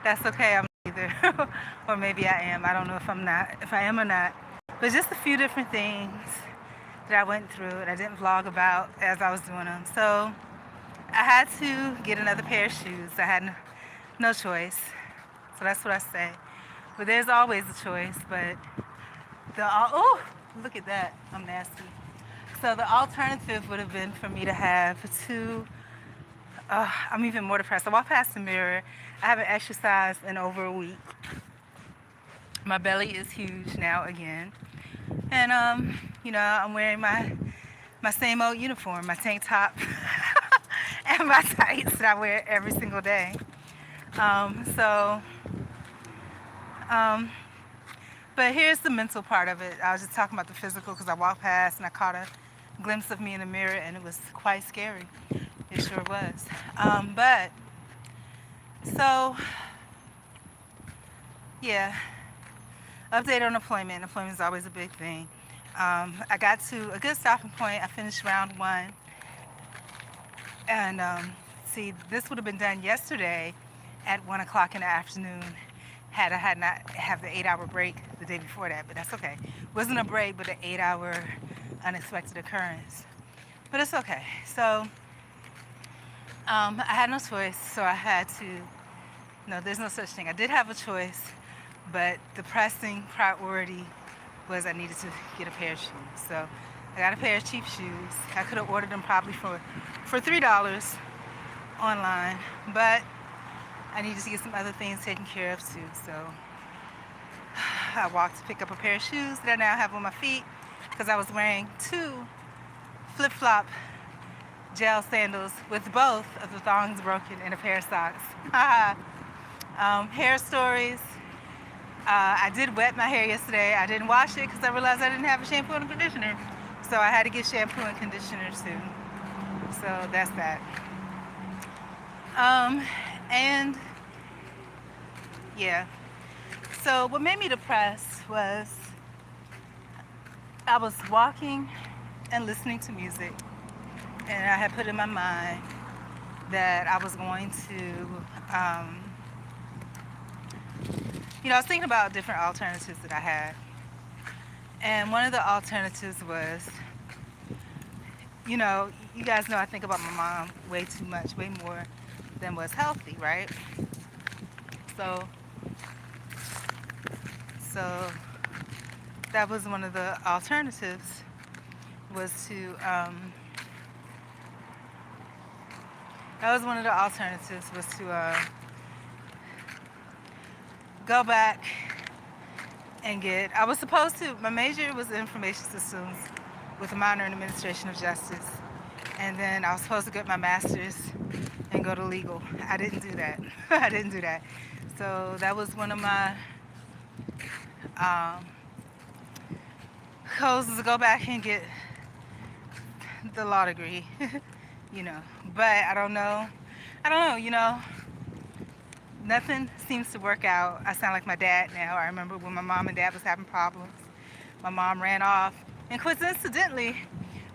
That's okay. I'm not either, or maybe I am. I don't know if I am or not. But just a few different things that I went through and I didn't vlog about as I was doing them. So I had to get another pair of shoes. I had no choice. So that's what I say. But there's always a choice. But oh, look at that. I'm nasty. So the alternative would have been for me to have two. I'm even more depressed. I walked past the mirror. I haven't exercised in over a week. My belly is huge now again. And I'm wearing my same old uniform, my tank top and my tights that I wear every single day. So, but here's the mental part of it. I was just talking about the physical because I walked past and I caught a glimpse of me in the mirror and it was quite scary. It sure was. But so, yeah, update on employment. Employment is always a big thing. I got to a good stopping point. I finished round one. And see, this would have been done yesterday at 1 o'clock in the afternoon had I had not have the 8-hour break the day before that, but that's okay. It wasn't a break, but an 8-hour unexpected occurrence. But it's okay. So I had no choice, so I had to, no, there's no such thing. I did have a choice, but the pressing priority was I needed to get a pair of shoes. So I got a pair of cheap shoes. I could have ordered them probably for $3 online, but I needed to get some other things taken care of too. So I walked to pick up a pair of shoes that I now have on my feet because I was wearing two flip-flop gel sandals with both of the thongs broken and a pair of socks. Hair stories. I did wet my hair yesterday. I didn't wash it because I realized I didn't have a shampoo and conditioner. So I had to get shampoo and conditioner too. So that's that. And yeah. So what made me depressed was I was walking and listening to music, and I had put in my mind that I was going to, I was thinking about different alternatives that I had. And one of the alternatives was, you guys know I think about my mom way too much, way more than was healthy, right? So that was one of the alternatives was to, go back and I was supposed to, my major was information systems with a minor in administration of justice. And then I was supposed to get my master's and go to legal. I didn't do that. I didn't do that. So that was one of my goals, is to go back and get the law degree, But I don't know, nothing seems to work out. I sound like my dad now. I remember when my mom and dad was having problems. My mom ran off. And coincidentally,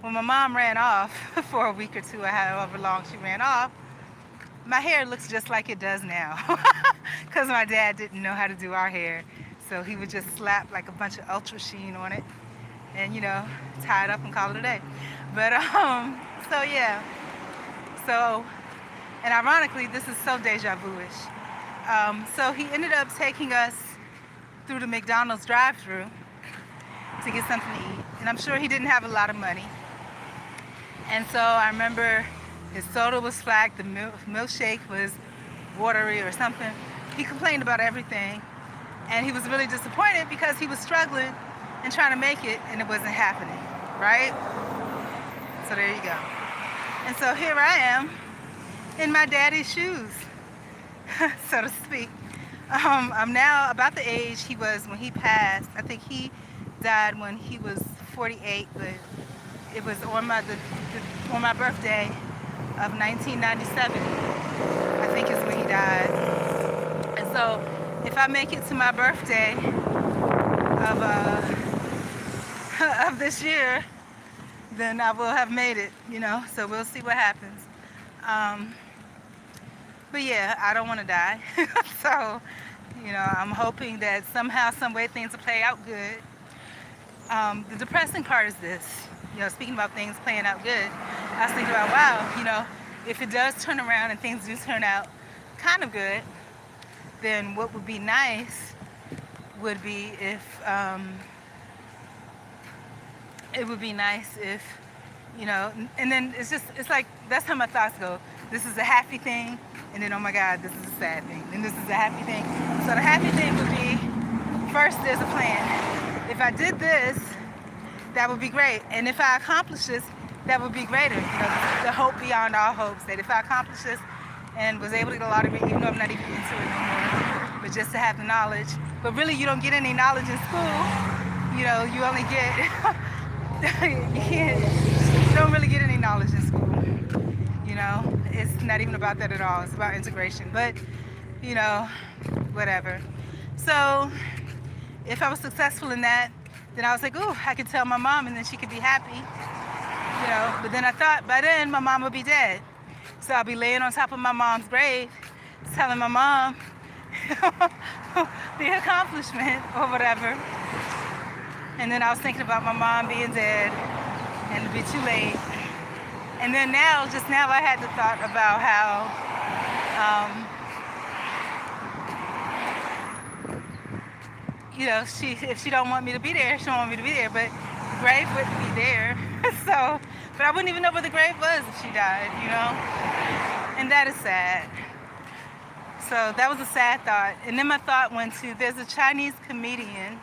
when my mom ran off for a week or two, however long she ran off, my hair looks just like it does now. Because my dad didn't know how to do our hair. So he would just slap like a bunch of Ultra Sheen on it and, tie it up and call it a day. But, so yeah. So, and ironically, this is so deja vu-ish. So he ended up taking us through the McDonald's drive-thru to get something to eat. And I'm sure he didn't have a lot of money. And so I remember his soda was flat, the milkshake was watery or something. He complained about everything. And he was really disappointed because he was struggling and trying to make it and it wasn't happening, right? So there you go. And so here I am in my daddy's shoes, so to speak. I'm now about the age he was when he passed. I think he died when he was 48, but it was on my birthday of 1997, I think is when he died. And so if I make it to my birthday of this year, then I will have made it, so we'll see what happens. But yeah, I don't want to die. So, I'm hoping that somehow, some way things will play out good. The depressing part is this, speaking about things playing out good, I was thinking about, wow, if it does turn around and things do turn out kind of good, then what would be nice would be if, it would be nice if, and then it's like, that's how my thoughts go. This is a happy thing, and then, oh my God, this is a sad thing. And this is a happy thing. So the happy thing would be, first, there's a plan. If I did this, that would be great. And if I accomplish this, that would be greater. The hope beyond all hopes, that if I accomplish this and was able to get a lottery, even though I'm not even into it no more, but just to have the knowledge. But really, you don't get any knowledge in school. You only get, you don't really get any knowledge in school. It's not even about that at all. It's about integration. But, whatever. So, if I was successful in that, then I was like, ooh, I could tell my mom and then she could be happy. But then I thought by then my mom would be dead. So I'll be laying on top of my mom's grave, telling my mom the accomplishment or whatever. And then I was thinking about my mom being dead and it'd be too late. And then just now I had the thought about how if she don't want me to be there, she don't want me to be there, but the grave wouldn't be there. So, but I wouldn't even know where the grave was if she died, and that is sad. So that was a sad thought. And then my thought went to, there's a Chinese comedian,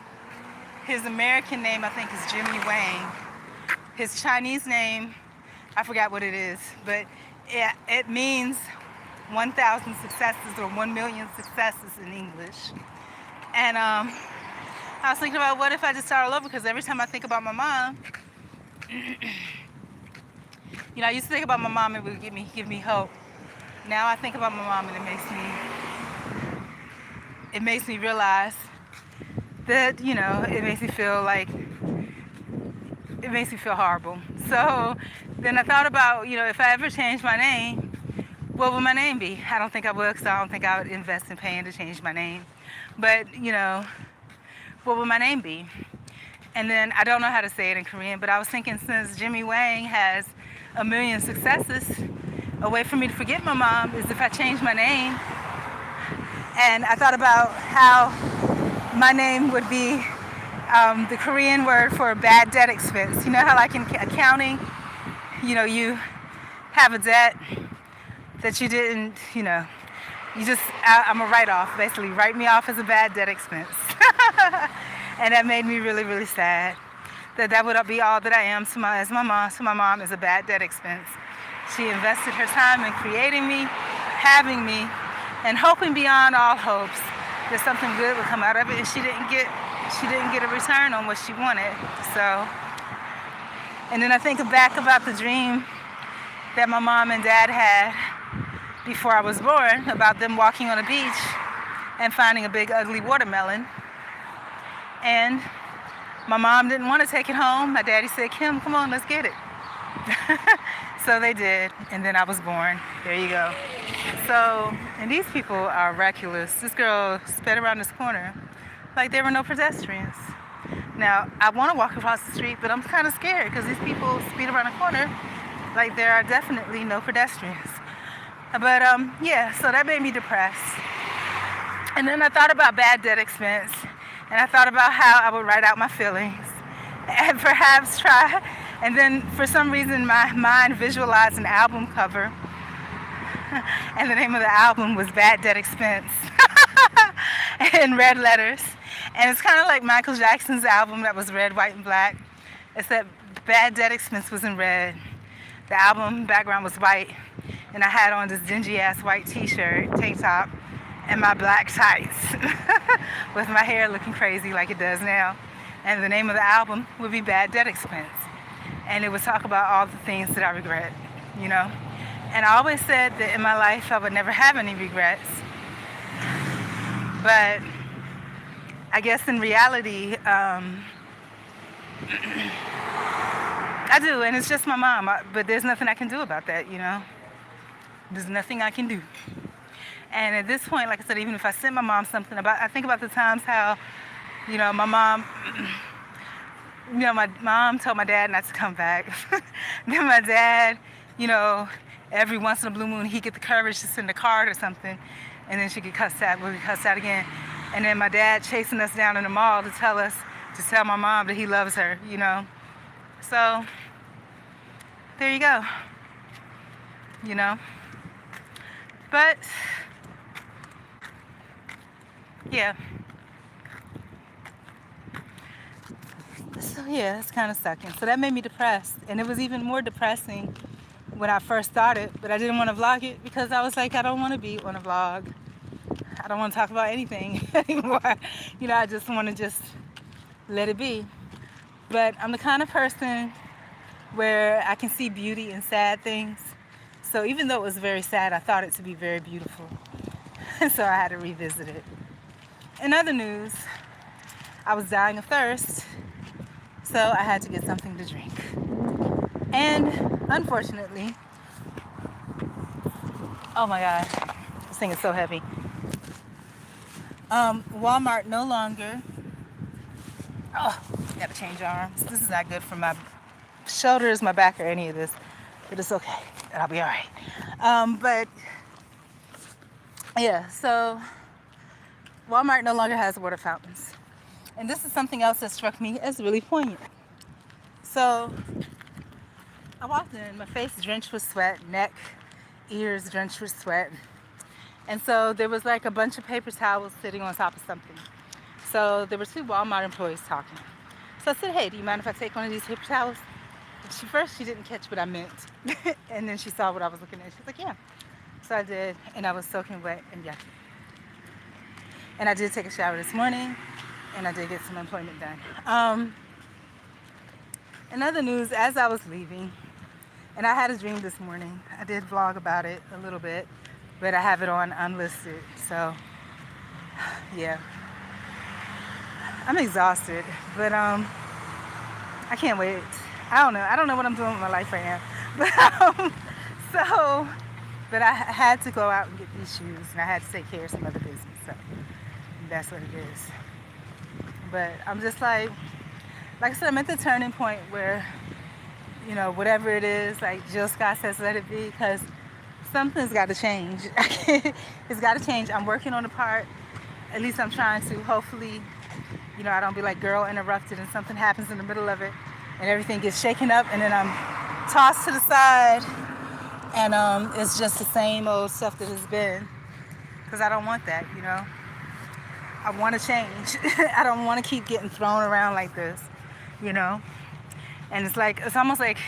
his American name I think is Jimmy Wang. His Chinese name, I forgot what it is, but it means 1,000 successes or 1 million successes in English. And I was thinking about, what if I just start all over? Because every time I think about my mom, I used to think about my mom and it would give me hope. Now I think about my mom and it makes me realize that, it makes me feel horrible. So then I thought about, if I ever change my name, what would my name be? I don't think I would, because I don't think I would invest in paying to change my name. But, what would my name be? And then I don't know how to say it in Korean, but I was thinking, since Jimmy Wang has 1 million successes, a way for me to forget my mom is if I change my name. And I thought about how my name would be the Korean word for bad debt expense. You know how like in accounting, you have a debt that you didn't, I'm a write-off, basically. Write me off as a bad debt expense. And that made me really, really sad. That would be all that I am to my mom. So my mom is a bad debt expense. She invested her time in creating me, having me, and hoping beyond all hopes that something good would come out of it. And she didn't get a return on what she wanted. So, and then I think back about the dream that my mom and dad had before I was born, about them walking on a beach and finding a big ugly watermelon. And my mom didn't want to take it home. My daddy said, Kim, come on, let's get it. So they did, and then I was born. There you go. So, and these people are reckless. This girl sped around this corner like there were no pedestrians. Now, I want to walk across the street, but I'm kind of scared because these people speed around the corner like there are definitely no pedestrians. But yeah, so that made me depressed. And then I thought about bad debt expense, and I thought about how I would write out my feelings and perhaps try. And then for some reason my mind visualized an album cover, and the name of the album was Bad Debt Expense in red letters. And it's kind of like Michael Jackson's album that was red, white, and black, except Bad Debt Expense was in red. The album background was white, and I had on this dingy-ass white t-shirt, tank top, and my black tights with my hair looking crazy like it does now. And the name of the album would be Bad Debt Expense. And it would talk about all the things that I regret, And I always said that in my life I would never have any regrets. But I guess in reality, I do, and it's just my mom. But there's nothing I can do about that, There's nothing I can do. And at this point, like I said, even if I sent my mom something about, I think about the times how, my mom, my mom told my dad not to come back. Then my dad, you know, every once in a blue moon, he'd get the courage to send a card or something, and then she get cussed out, we'll get cussed out again. And then my dad chasing us down in the mall to tell my mom that he loves her, So, there you go, But, yeah. So yeah, it's kind of sucking. So that made me depressed. And it was even more depressing when I first started, but I didn't want to vlog it because I was like, I don't want to be on a vlog. I don't want to talk about anything anymore. I just want to just let it be. But I'm the kind of person where I can see beauty in sad things. So even though it was very sad, I thought it to be very beautiful. So I had to revisit it. In other news, I was dying of thirst, so I had to get something to drink. And unfortunately, oh my God, this thing is so heavy. Walmart no longer, gotta change arms. This is not good for my shoulders, my back, or any of this, but it's okay, I'll be all right. But yeah, so Walmart no longer has water fountains. And this is something else that struck me as really poignant. So I walked in, my face drenched with sweat, neck, ears drenched with sweat. And so there was like a bunch of paper towels sitting on top of something. So there were two Walmart employees talking. So I said, hey, do you mind if I take one of these paper towels? First she didn't catch what I meant. And then she saw what I was looking at. She was like, yeah. So I did, and I was soaking wet and yucky. And I did take a shower this morning, and I did get some employment done. In other news, as I was leaving, and I had a dream this morning. I did vlog about it a little bit, but I have it on unlisted. So, yeah. I'm exhausted, but I can't wait. I don't know what I'm doing with my life right now. But I had to go out and get these shoes, and I had to take care of some other business. So that's what it is. But I'm just like I said, I'm at the turning point where, whatever it is, like Jill Scott says, let it be, because something's got to change. It's got to change. I'm working on the part. At least I'm trying to. Hopefully, I don't be like girl interrupted and something happens in the middle of it and everything gets shaken up and then I'm tossed to the side and it's just the same old stuff that has been. Because I don't want that, I want to change. I don't want to keep getting thrown around like this, And it's almost like,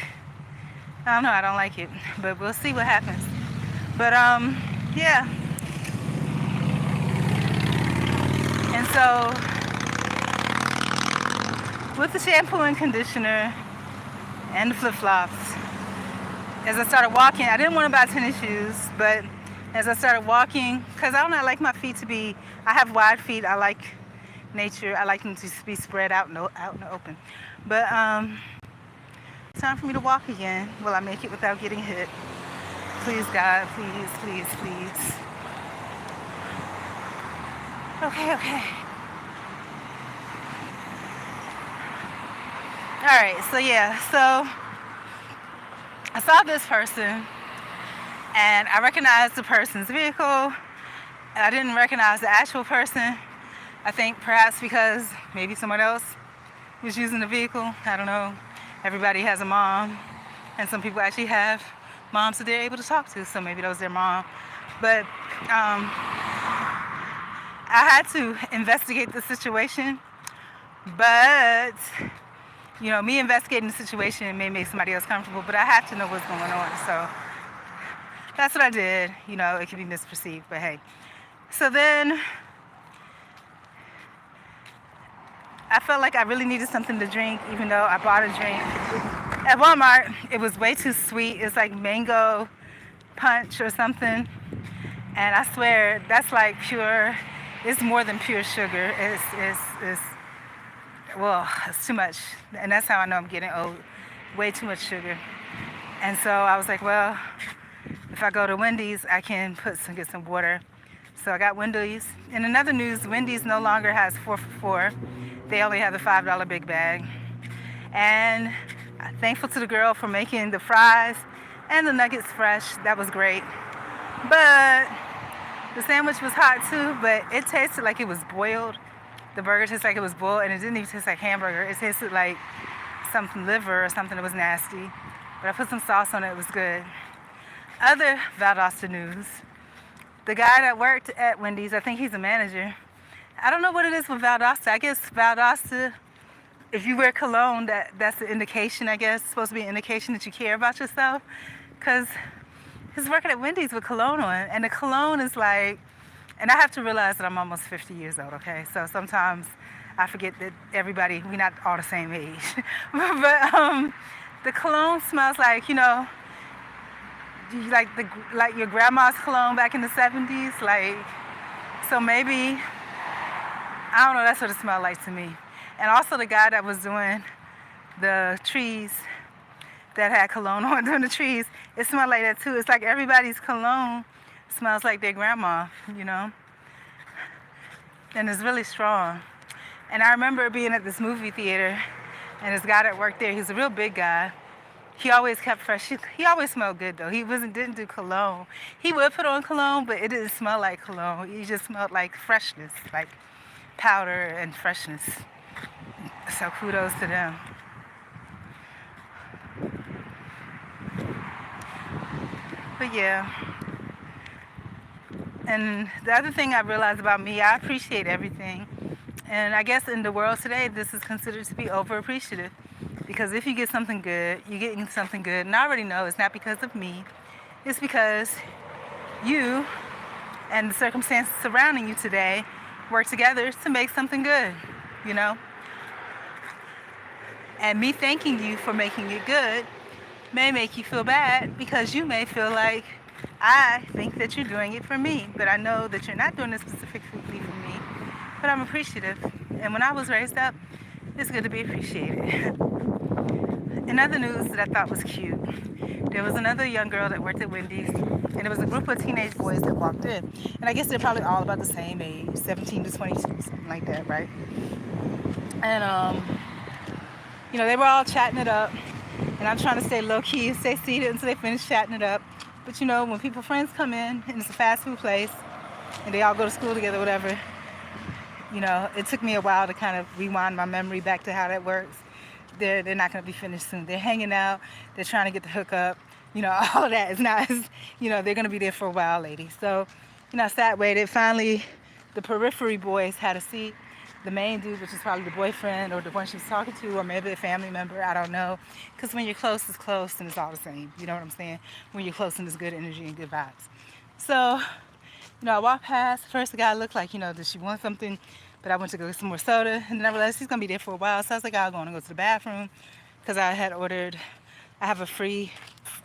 I don't know, I don't like it. But we'll see what happens. But, yeah. And so, with the shampoo and conditioner and the flip-flops, as I started walking, I didn't want to buy tennis shoes, but as I started walking, because I like my feet to be, I have wide feet, I like nature, I like them to be spread out in the open. But it's time for me to walk again. Will I make it without getting hit? Please, God, please, please, please. Okay. All right, so I saw this person, and I recognized the person's vehicle, and I didn't recognize the actual person. I think perhaps because maybe someone else was using the vehicle. I don't know. Everybody has a mom, and some people actually have moms that they're able to talk to, so maybe that was their mom. But I had to investigate the situation, but me investigating the situation may make somebody else comfortable, but I have to know what's going on. So that's what I did. It could be misperceived, but hey. So then I felt like I really needed something to drink, even though I bought a drink at Walmart. It was way too sweet. It's like mango punch or something. And I swear, that's like pure, it's more than pure sugar. It's too much. And that's how I know I'm getting old. Way too much sugar. And so I was like, well, if I go to Wendy's, I can get some water So I got Wendy's. In another news, Wendy's no longer has 4 for 4. They only have the $5 big bag. And I'm thankful to the girl for making the fries and the nuggets fresh. That was great. But the sandwich was hot too, but it tasted like it was boiled. The burger tasted like it was boiled, and it didn't even taste like hamburger. It tasted like something liver or something that was nasty. But I put some sauce on it. It was good. Other Valdosta news. The guy that worked at Wendy's, I think he's a manager. I don't know what it is with Valdosta. I guess Valdosta, if you wear cologne, that's an indication, I guess. It's supposed to be an indication that you care about yourself. Because he's working at Wendy's with cologne on. And the cologne is like, and I have to realize that I'm almost 50 years old, okay? So sometimes I forget that we're not all the same age. But the cologne smells like, like your grandma's cologne back in the 70s. Like, so maybe, I don't know, that's what it smelled like to me. And also the guy that was doing the trees, that had cologne on doing the trees, it smelled like that too. It's like everybody's cologne smells like their grandma, and it's really strong. And I remember being at this movie theater, and this guy that worked there, he's a real big guy. He always kept fresh. He always smelled good though. He didn't do cologne. He would put on cologne, but it didn't smell like cologne. He just smelled like freshness, like powder and freshness. So kudos to them. But yeah. And the other thing I realized about me, I appreciate everything. And I guess in the world today, this is considered to be overappreciative. Because if you get something good, you're getting something good. And I already know it's not because of me. It's because you and the circumstances surrounding you today work together to make something good, And me thanking you for making it good may make you feel bad because you may feel like, I think that you're doing it for me, but I know that you're not doing it specifically for me. But I'm appreciative. And when I was raised up, it's good to be appreciated. In other news that I thought was cute, there was another young girl that worked at Wendy's, and there was a group of teenage boys that walked in. And I guess they're probably all about the same age, 17 to 22, something like that, right? And, they were all chatting it up. And I'm trying to stay low-key and stay seated until they finish chatting it up. But, when friends come in, and it's a fast food place, and they all go to school together, whatever, it took me a while to kind of rewind my memory back to how that works. They're not going to be finished soon. They're hanging out. They're trying to get the hookup. All of that is not, they're going to be there for a while, ladies. So, I sat, waited. Finally, the periphery boys had a seat. The main dude, which is probably the boyfriend or the one she was talking to, or maybe a family member, I don't know. Because when you're close, it's close and it's all the same. You know what I'm saying? When you're close and there's good energy and good vibes. So, I walked past. First, the guy looked like, does she want something? But I went to go get some more soda, and then I realized he's going to be there for a while. So I was like, I'll go to the bathroom because I have a free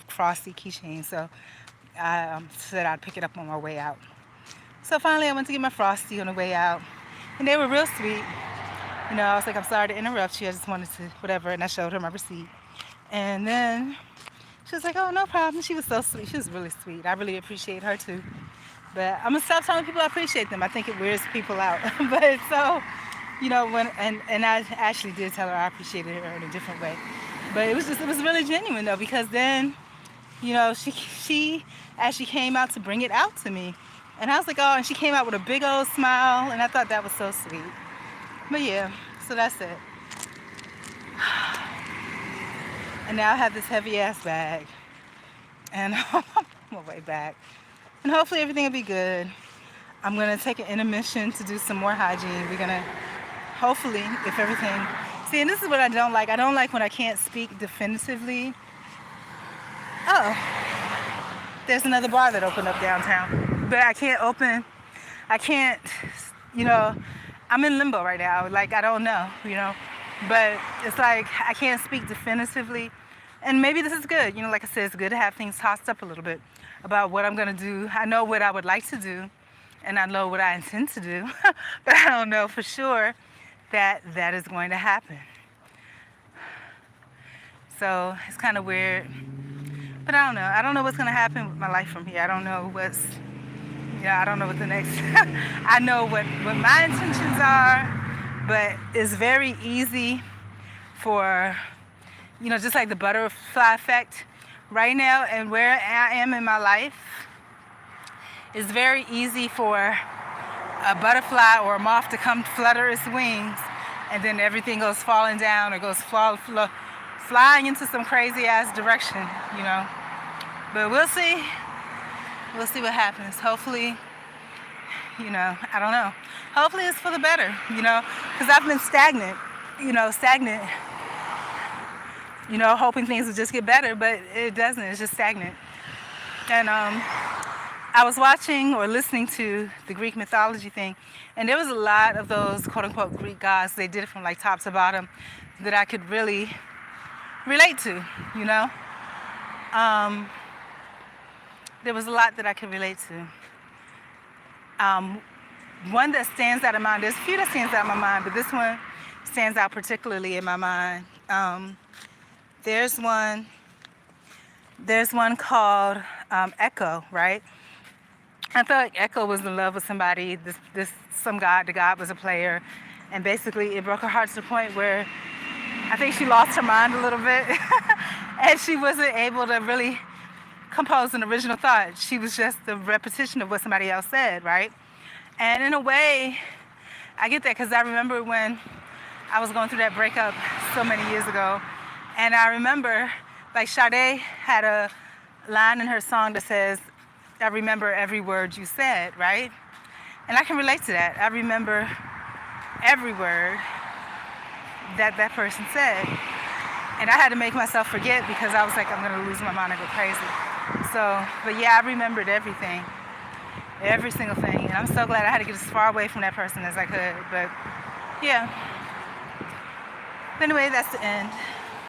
Frosty keychain. So I said I'd pick it up on my way out. So finally, I went to get my Frosty on the way out. And they were real sweet. I was like, I'm sorry to interrupt you. I just wanted to, whatever. And I showed her my receipt. And then she was like, oh, no problem. She was so sweet. She was really sweet. I really appreciate her, too. But I'm going to stop telling people I appreciate them. I think it weirds people out. But so, and I actually did tell her I appreciated her in a different way. But it was really genuine, though, because then, she actually came out to bring it out to me. And I was like, oh, and she came out with a big old smile, and I thought that was so sweet. But yeah, so that's it. And now I have this heavy ass bag. And I'm on my way back. And hopefully everything will be good. I'm going to take an intermission to do some more hygiene. We're going to, hopefully, if everything... See, and this is what I don't like. I don't like when I can't speak definitively. Oh, there's another bar that opened up downtown. But I can't, I'm in limbo right now. Like, I don't know, But it's like, I can't speak definitively. And maybe this is good. Like I said, it's good to have things tossed up a little bit about what I'm going to do. I know what I would like to do, and I know what I intend to do. But I don't know for sure that is going to happen. So it's kind of weird. But I don't know. I don't know what's going to happen with my life from here. I don't know what's... Yeah, I don't know what the next. I know what my intentions are, but it's very easy for, just like the butterfly effect right now and where I am in my life. It's very easy for a butterfly or a moth to come flutter its wings, and then everything goes falling down or goes flying into some crazy ass direction, But we'll see. We'll see what happens. Hopefully, I don't know. Hopefully it's for the better, because I've been stagnant, hoping things would just get better, but it doesn't. It's just stagnant. And I was watching or listening to the Greek mythology thing, and there was a lot of those quote-unquote Greek gods. They did it from like top to bottom that I could really relate to, There was a lot that I could relate to. One that stands out of mind, there's a few that stands out of my mind, but this one stands out particularly in my mind. There's one called Echo, right? I felt like Echo was in love with somebody, some god. The god was a player, and basically it broke her heart to the point where I think she lost her mind a little bit, and she wasn't able to really compose an original thought. She was just the repetition of what somebody else said, right? And in a way, I get that because I remember when I was going through that breakup so many years ago, and I remember, like Sade had a line in her song that says, I remember every word you said, right? And I can relate to that. I remember every word that person said. And I had to make myself forget because I was like, I'm gonna lose my mind and go crazy. So, but yeah, I remembered everything, every single thing. And I'm so glad I had to get as far away from that person as I could. But yeah. Anyway, that's the end.